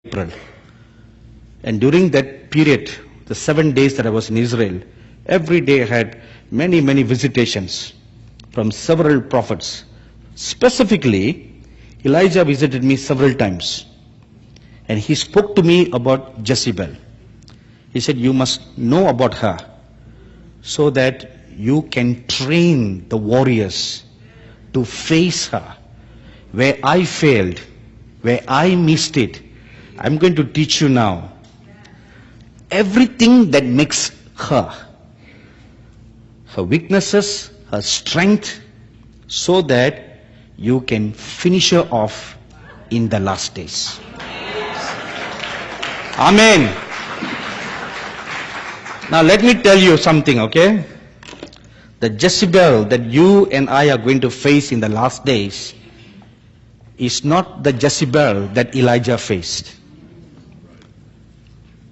April. And during that period, the 7 days that I was in Israel, every day I had many, many visitations from several prophets. Specifically, Elijah visited me several times. And he spoke to me about Jezebel. He said, you must know about her so that you can train the warriors to face her. Where I failed, where I missed it, I'm going to teach you now everything that makes her weaknesses, her strength, so that you can finish her off in the last days. Amen. Now let me tell you something, okay? The Jezebel that you and I are going to face in the last days is not the Jezebel that Elijah faced.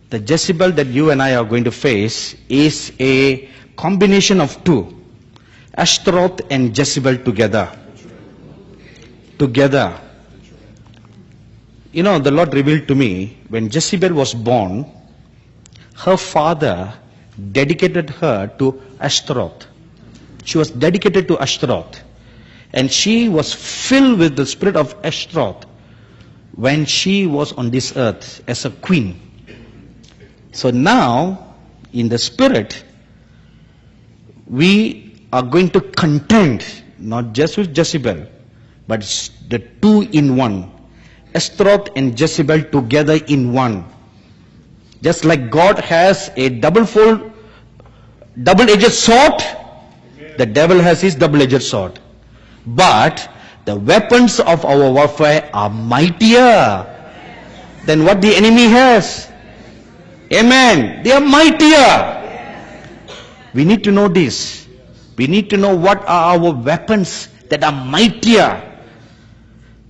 The Jezebel that you and I are going to face is a combination of two. Ashtaroth and Jezebel together. Together. You know, the Lord revealed to me, when Jezebel was born, her father dedicated her to Ashtaroth. She was dedicated to Ashtaroth. And she was filled with the spirit of Ashtaroth when she was on this earth as a queen. So now, in the spirit, we are going to contend, not just with Jezebel, but the two in one. Ashtaroth and Jezebel together in one. Just like God has a double-edged sword, the devil has his double-edged sword. But the weapons of our warfare are mightier than what the enemy has. Amen. They are mightier. We need to know this. We need to know what are our weapons that are mightier.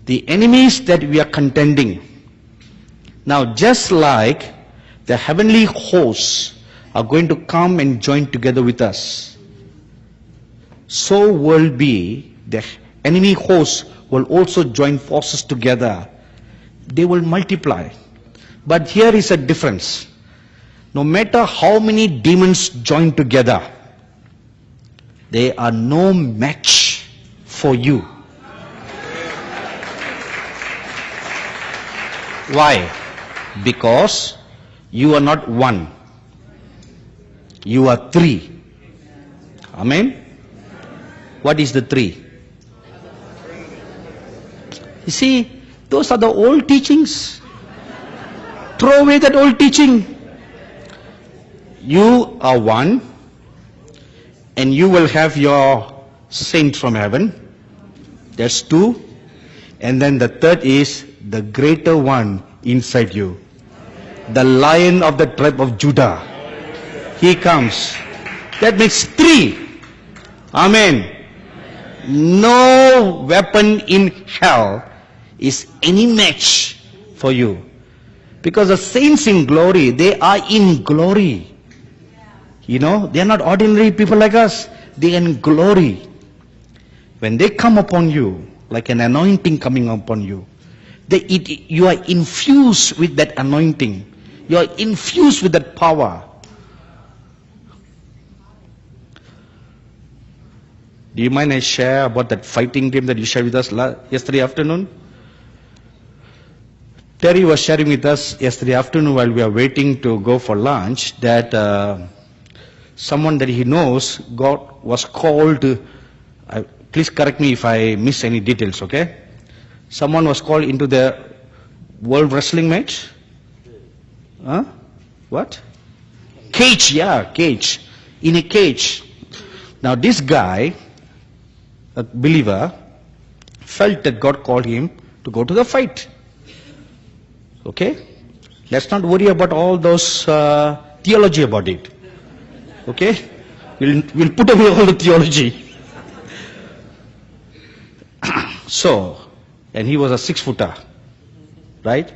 The enemies that we are contending. Now, just like the heavenly hosts are going to come and join together with us, so will be the enemy hosts will also join forces together. They will multiply. But here is a difference. No matter how many demons join together, they are no match for you. Why? Because you are not one. You are three. Amen? What is the three? You see, those are the old teachings. Throw away that old teaching. You are one, and you will have your saint from heaven. That's two. And then the third is the greater one inside you. The Lion of the tribe of Judah. He comes. That makes three. Amen. No weapon in hell is any match for you. Because the saints in glory, they are in glory. You know, they are not ordinary people like us. They are in glory. When they come upon you, like an anointing coming upon you, you are infused with that anointing. You are infused with that power. Do you mind I share about that fighting game that you shared with us yesterday afternoon? Terry was sharing with us yesterday afternoon while we were waiting to go for lunch that someone that he knows was called to, please correct me if I miss any details, okay? Someone was called into the World Wrestling match. Huh? What? Cage, yeah, cage. In a cage. Now this guy, a believer, felt that God called him to go to the fight. Okay? Let's not worry about all those theology about it. Okay? We'll put away all the theology. So, and he was a 6-footer. Right?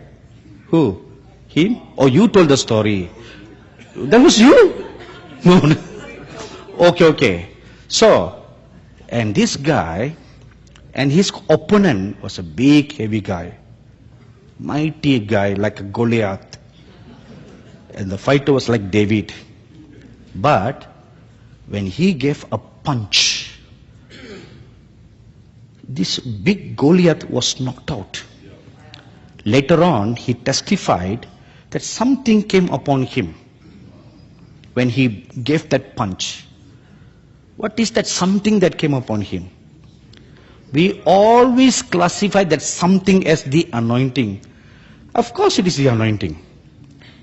Who? Him? Oh, you told the story. That was you? No. Okay. So, and this guy, and his opponent was a big, heavy guy. Mighty guy like a Goliath. And the fighter was like David. But when he gave a punch, this big Goliath was knocked out. Later on, he testified that something came upon him when he gave that punch. What is that something that came upon him? We always classify that something as the anointing. Of course it is the anointing.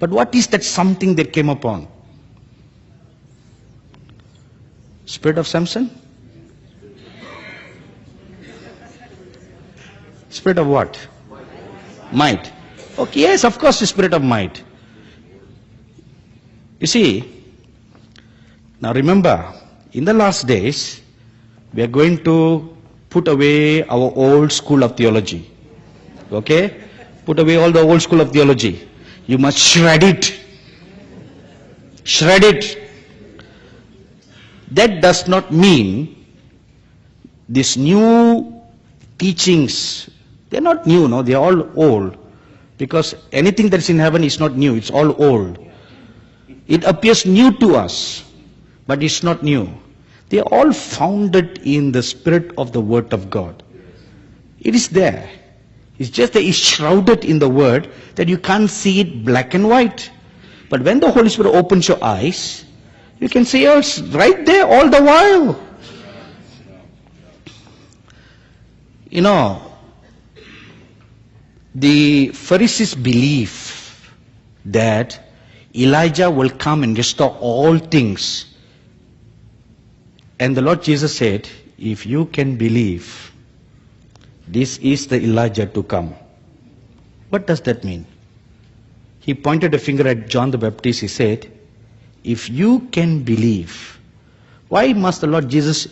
But what is that something that came upon? Spirit of Samson? Spirit of what? Might. Okay, yes, of course the spirit of might. You see, now remember, in the last days, we are going to put away our old school of theology. Okay? Put away all the old school of theology. You must shred it. Shred it. That does not mean these new teachings, they're not new, no, they're all old. Because anything that's in heaven is not new, it's all old. It appears new to us, but it's not new. They are all founded in the spirit of the Word of God. It is there. It's just that it's shrouded in the Word that you can't see it black and white. But when the Holy Spirit opens your eyes, you can see it's right there all the while. You know, the Pharisees believe that Elijah will come and restore all things. And the Lord Jesus said, if you can believe, this is the Elijah to come. What does that mean? He pointed a finger at John the Baptist. He said, if you can believe. Why must the Lord Jesus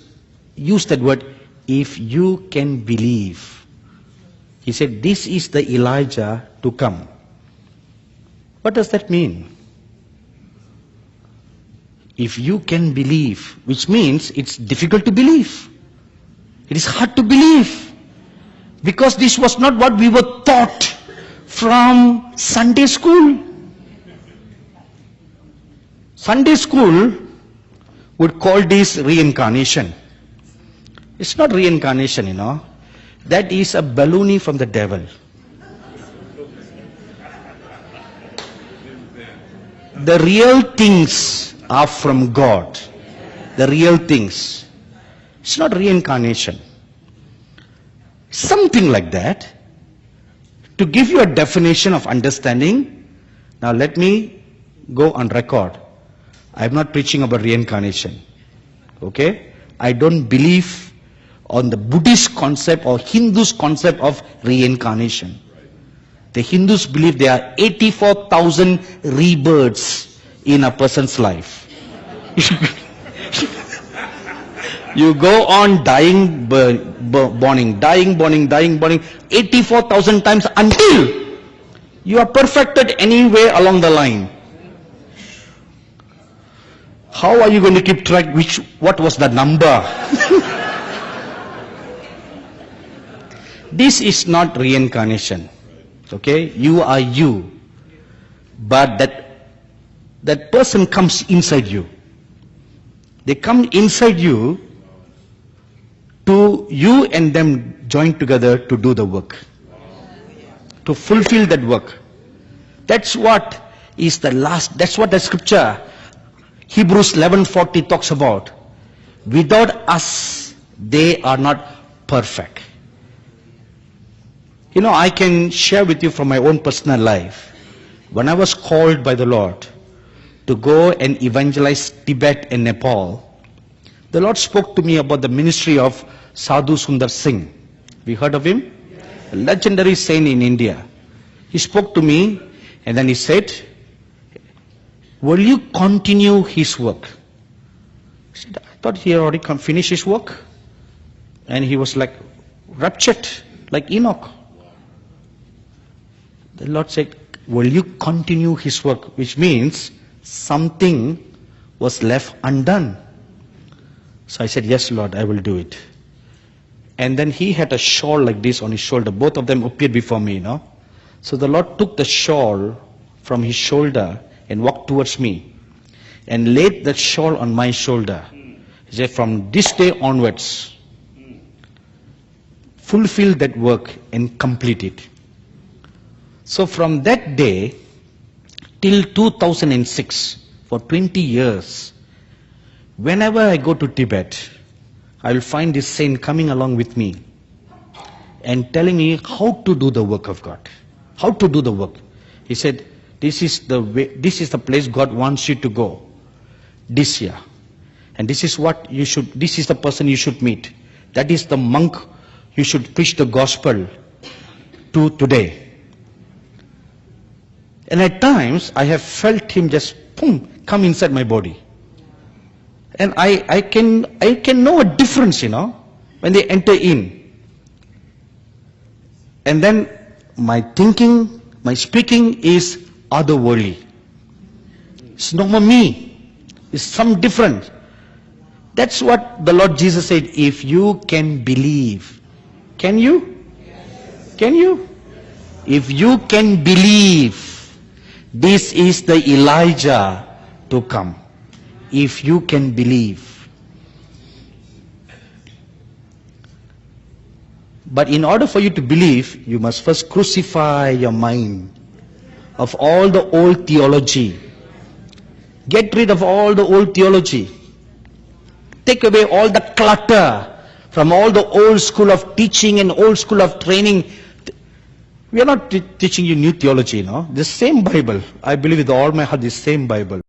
use that word, if you can believe? He said, this is the Elijah to come. What does that mean? If you can believe, which means it's difficult to believe. It is hard to believe. Because this was not what we were taught from Sunday school. Sunday school would call this reincarnation. It's not reincarnation, you know. That is a baloney from the devil. The real things are from God. The real things. It's not reincarnation. Something like that. To give you a definition of understanding, now let me go on record. I'm not preaching about reincarnation. Okay? I don't believe on the Buddhist concept or Hindus concept of reincarnation. The Hindus believe there are 84,000 rebirths in a person's life. You go on dying, burning, dying, burning, dying, burning 84,000 times until you are perfected anywhere along the line. How are you going to keep track what was the number? This is not reincarnation. Okay? You are you. But that person comes inside you. They come inside you to you and them join together to do the work. To fulfill that work. That's what is that's what the scripture Hebrews 11:40 talks about. Without us, they are not perfect. You know, I can share with you from my own personal life. When I was called by the Lord to go and evangelize Tibet and Nepal, the Lord spoke to me about the ministry of Sadhu Sundar Singh. We heard of him? A legendary saint in India. He spoke to me and then he said, will you continue his work? I said, I thought he had already finished his work. And he was like raptured, like Enoch. The Lord said, will you continue his work? Which means something was left undone. So I said, yes, Lord, I will do it. And then he had a shawl like this on his shoulder. Both of them appeared before me, you know. So the Lord took the shawl from his shoulder and walked towards me and laid that shawl on my shoulder. He said, from this day onwards, fulfill that work and complete it. So from that day till 2006, for 20 years, whenever I go to Tibet, I will find this saint coming along with me and telling me how to do the work of God. How to do the work. He said, this is the way, this is the place God wants you to go this year. And this is what you should, this is the person you should meet. That is the monk you should preach the gospel to today. And at times, I have felt him just boom, come inside my body. And I can know a difference, when they enter in. And then my thinking, my speaking is otherworldly. It's not me. It's some different. That's what the Lord Jesus said, if you can believe. Can you? Can you? If you can believe, this is the Elijah to come. If you can believe. But in order for you to believe, you must first crucify your mind of all the old theology. Get rid of all the old theology. Take away all the clutter from all the old school of teaching and old school of training. We are not teaching you new theology, The same Bible. I believe with all my heart, the same Bible.